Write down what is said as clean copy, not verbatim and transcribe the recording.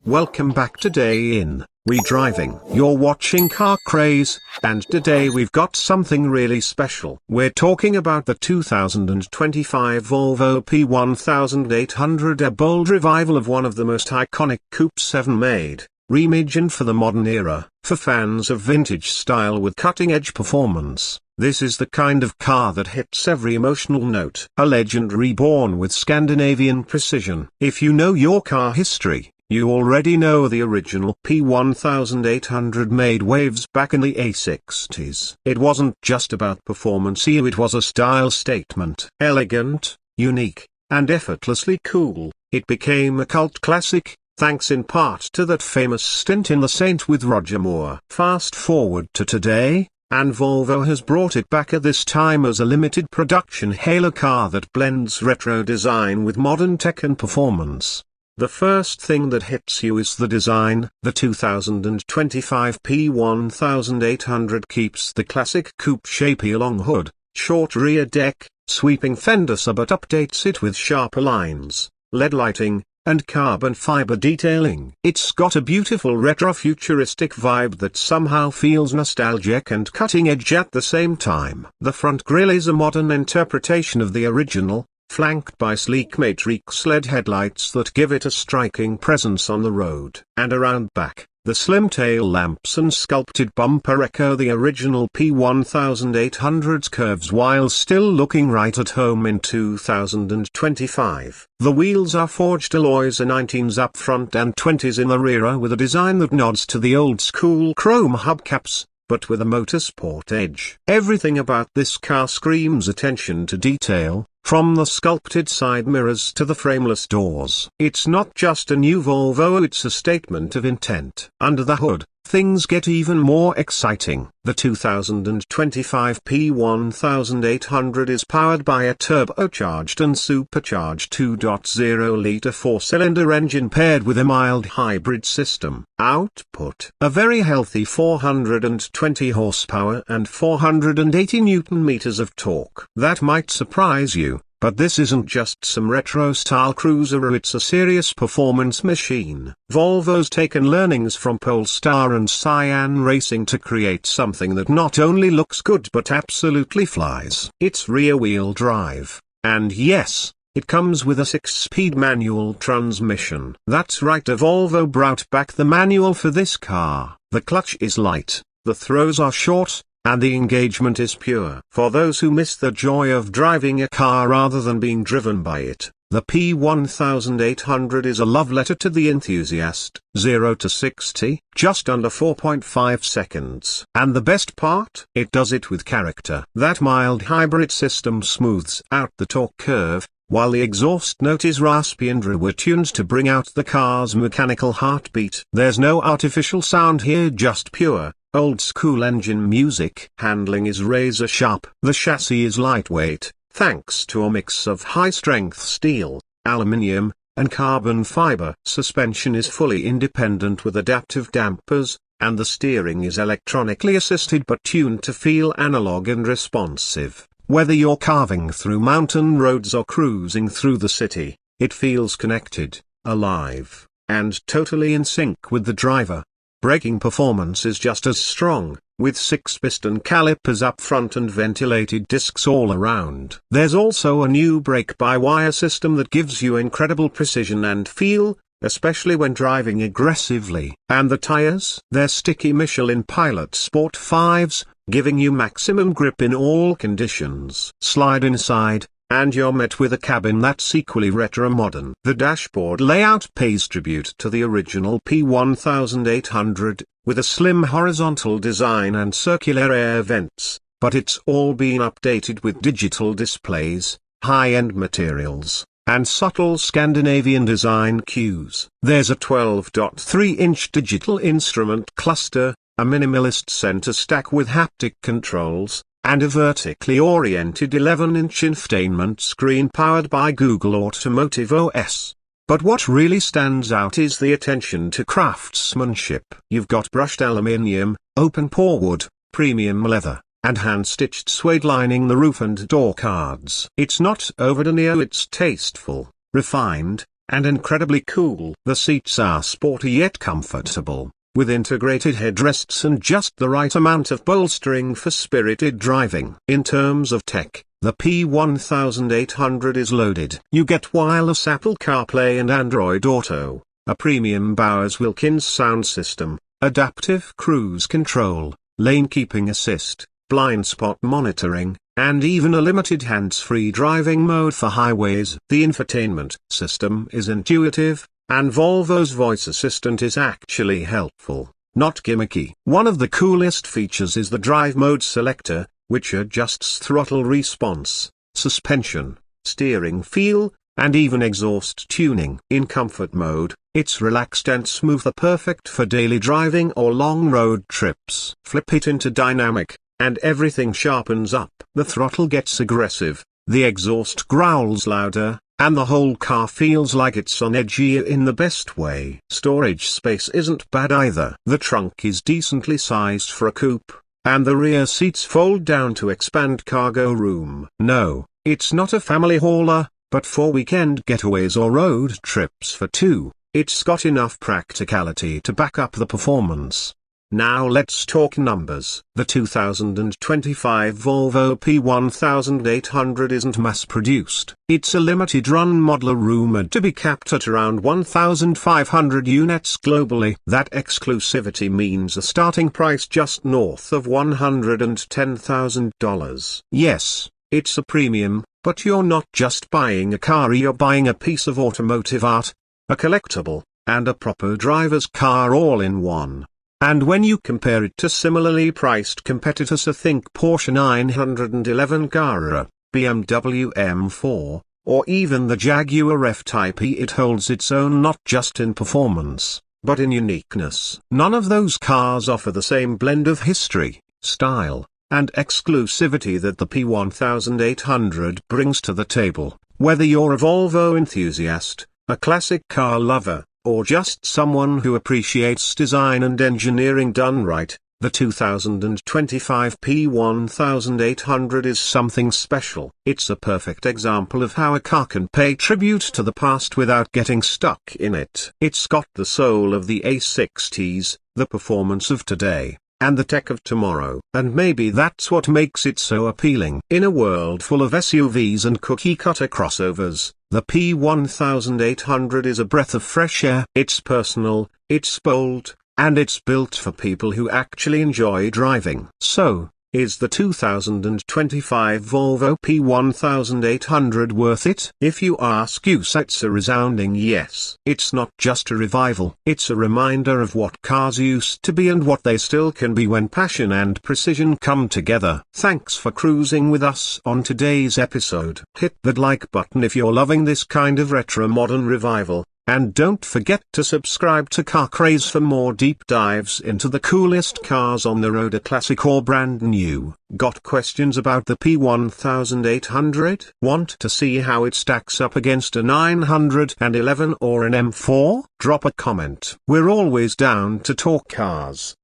Welcome back today in Redriving. You're watching Car Craze, and today we've got something really special. We're talking about the 2025 Volvo P1800, a bold revival of one of the most iconic coupes ever made, reimagined for the modern era, for fans of vintage style with cutting-edge performance. This is the kind of car that hits every emotional note. A legend reborn with Scandinavian precision. If you know your car history, you already know the original P1800 made waves back in the A60s. It wasn't just about performance, it was a style statement. Elegant, unique, and effortlessly cool, it became a cult classic, thanks in part to that famous stint in The Saint with Roger Moore. Fast forward to today, and Volvo has brought it back at this time as a limited production halo car that blends retro design with modern tech and performance. The first thing that hits you is the design. The 2025 P1800 keeps the classic coupe shapey long hood, short rear deck, sweeping fender sub, but updates it with sharper lines, LED lighting, and carbon fiber detailing. It's got a beautiful retro-futuristic vibe that somehow feels nostalgic and cutting-edge at the same time. The front grille is a modern interpretation of the original, flanked by sleek matrix LED headlights that give it a striking presence on the road. And around back, the slim tail lamps and sculpted bumper echo the original P1800's curves while still looking right at home in 2025. The wheels are forged alloys, 19s up front and 20s in the rear, with a design that nods to the old-school chrome hubcaps, but with a motorsport edge. Everything about this car screams attention to detail, from the sculpted side mirrors to the frameless doors. It's not just a new Volvo, it's a statement of intent. Under the hood, things get even more exciting. The 2025 P1800 is powered by a turbocharged and supercharged 2.0-litre four-cylinder engine paired with a mild hybrid system. Output: a very healthy 420 horsepower and 480 Newton-meters of torque. That might surprise you, but this isn't just some retro-style cruiser, it's a serious performance machine. Volvo's taken learnings from Polestar and Cyan Racing to create something that not only looks good but absolutely flies. It's rear-wheel drive, and yes, it comes with a 6-speed manual transmission. That's right, Volvo brought back the manual for this car. The clutch is light, the throws are short, and the engagement is pure. For those who miss the joy of driving a car rather than being driven by it, the P1800 is a love letter to the enthusiast. 0 to 60, just under 4.5 seconds. And the best part? It does it with character. That mild hybrid system smooths out the torque curve, while the exhaust note is raspy and tuned to bring out the car's mechanical heartbeat. There's no artificial sound here, just pure, old-school engine music. Handling is razor sharp. The chassis is lightweight, thanks to a mix of high-strength steel, aluminium, and carbon fiber. Suspension is fully independent with adaptive dampers, and the steering is electronically assisted but tuned to feel analog and responsive. Whether you're carving through mountain roads or cruising through the city, it feels connected, alive, and totally in sync with the driver. Braking performance is just as strong, with 6-piston calipers up front and ventilated discs all around. There's also a new brake-by-wire system that gives you incredible precision and feel, especially when driving aggressively. And the tires? They're sticky Michelin Pilot Sport 5s, giving you maximum grip in all conditions. Slide inside, and you're met with a cabin that's equally retro-modern. The dashboard layout pays tribute to the original P1800, with a slim horizontal design and circular air vents, but it's all been updated with digital displays, high-end materials, and subtle Scandinavian design cues. There's a 12.3-inch digital instrument cluster, a minimalist center stack with haptic controls, and a vertically oriented 11-inch infotainment screen powered by Google Automotive OS. But what really stands out is the attention to craftsmanship. You've got brushed aluminium, open-pore wood, premium leather, and hand-stitched suede lining the roof and door cards. It's not overdone, it's tasteful, refined, and incredibly cool. The seats are sporty yet comfortable, with integrated headrests and just the right amount of bolstering for spirited driving. In terms of tech, the P1800 is loaded. You get wireless Apple CarPlay and Android Auto, a premium Bowers Wilkins sound system, adaptive cruise control, lane keeping assist, blind spot monitoring, and even a limited hands-free driving mode for highways. The infotainment system is intuitive, and Volvo's voice assistant is actually helpful, not gimmicky. One of the coolest features is the drive mode selector, which adjusts throttle response, suspension, steering feel, and even exhaust tuning. In comfort mode, it's relaxed and smooth, perfect for daily driving or long road trips. Flip it into dynamic, and everything sharpens up. The throttle gets aggressive, the exhaust growls louder, and the whole car feels like it's on edge in the best way. Storage space isn't bad either. The trunk is decently sized for a coupe, and the rear seats fold down to expand cargo room. No, it's not a family hauler, but for weekend getaways or road trips for two, it's got enough practicality to back up the performance. Now let's talk numbers. The 2025 Volvo P1800 isn't mass-produced. It's a limited-run model rumored to be capped at around 1,500 units globally. That exclusivity means a starting price just north of $110,000. Yes, it's a premium, but you're not just buying a car, you're buying a piece of automotive art, a collectible, and a proper driver's car all in one. And when you compare it to similarly priced competitors, think Porsche 911 Carrera, BMW M4, or even the Jaguar F-Type E, it holds its own not just in performance, but in uniqueness. None of those cars offer the same blend of history, style, and exclusivity that the P1800 brings to the table. Whether you're a Volvo enthusiast, a classic car lover, or just someone who appreciates design and engineering done right, the 2025 P1800 is something special. It's a perfect example of how a car can pay tribute to the past without getting stuck in it. It's got the soul of the A60s, the performance of today, and the tech of tomorrow. And maybe that's what makes it so appealing. In a world full of SUVs and cookie-cutter crossovers, the P1800 is a breath of fresh air. It's personal, it's bold, and it's built for people who actually enjoy driving. So, is the 2025 Volvo P1800 worth it? If you ask us, it's a resounding yes. It's not just a revival, it's a reminder of what cars used to be and what they still can be when passion and precision come together. Thanks for cruising with us on today's episode. Hit that like button if you're loving this kind of retro modern revival. And don't forget to subscribe to Car Craze for more deep dives into the coolest cars on the road, a classic or brand new. Got questions about the P1800? Want to see how it stacks up against a 911 or an M4? Drop a comment. We're always down to talk cars.